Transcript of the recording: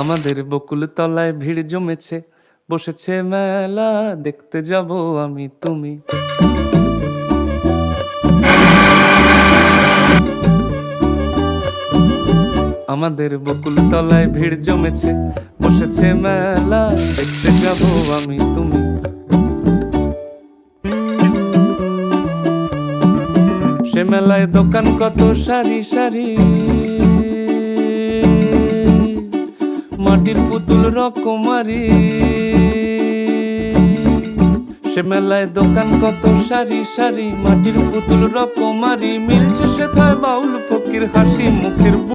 আমাদের বকুল তলায় ভিড় জমেছে, বসেছে মেলা, দেখতে যাব আমি তুমি। আমাদের বকুল তলায় ভিড় জমেছে, বসেছে মেলা, দেখতে যাব আমি তুমি। সে মেলায় দোকান কত সারি সারি, মাটির পুতুল রকমারি। সে মেলায় দোকান কত সারি সারি, মাটির পুতুল রকমারি। মিলছে সেথায় বাউল ফকির হাসি মুখের।